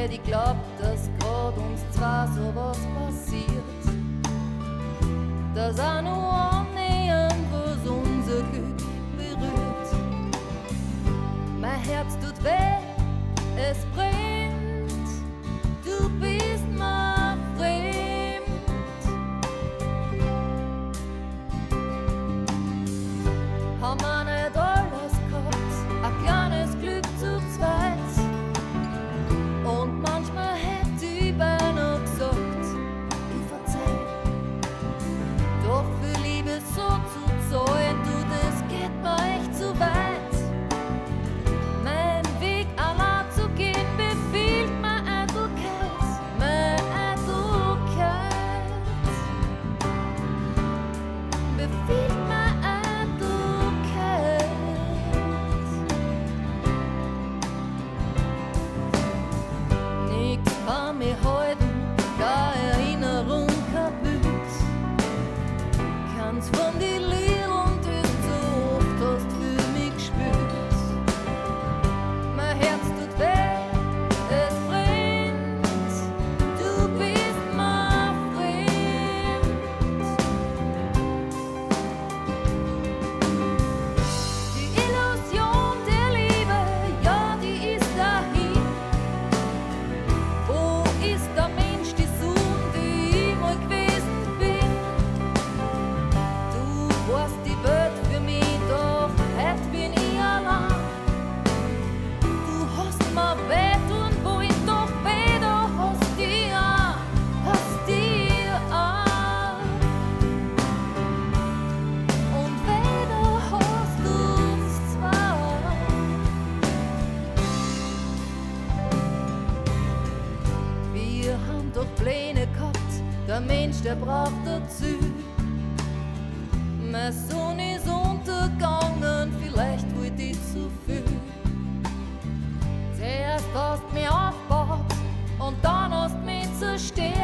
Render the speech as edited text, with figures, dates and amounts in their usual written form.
hätte ich glaubt, dass grad uns zwar sowas passiert, dass auch nur annähernd was unser Glück berührt. Mein Herz tut weh, es brennt, du bist mir fremd. Haben wir nicht alles gehabt, ein kleines Glück zu zweit. Und manchmal hätte ich beinahe gesagt, ich verzeih. Doch für Liebe so zu zahlen, du, das geht mir echt zu weit. Mein Weg allein zu gehen, befiehlt mir Eitelkeit, meine Eitelkeit. Befiehlt mir Eitelkeit. Nichts kann mich halten, keine Erinnerung kaputt. Kannst von die Liedern, die du oft hast für mich gespürt. Mein Herz tut weh, es brennt, du bist mir fremd. Die Illusion der Liebe, ja, die ist dahin. Wo ist der Mensch, die Sohn, die ich mal gewesen bin? Du warst die Welt für mich, doch heute bin ich allein. Du hast mir weh tun wollen, doch weh, du hast dir auch. Und weh, du hast uns zwei. Wir haben doch Pläne gehabt, der Mensch, der braucht dazu. Mein Sohn ist untergegangen, vielleicht wollte ich zu viel. Zuerst hast du mich aufgebaut und dann hast du mich zerstört.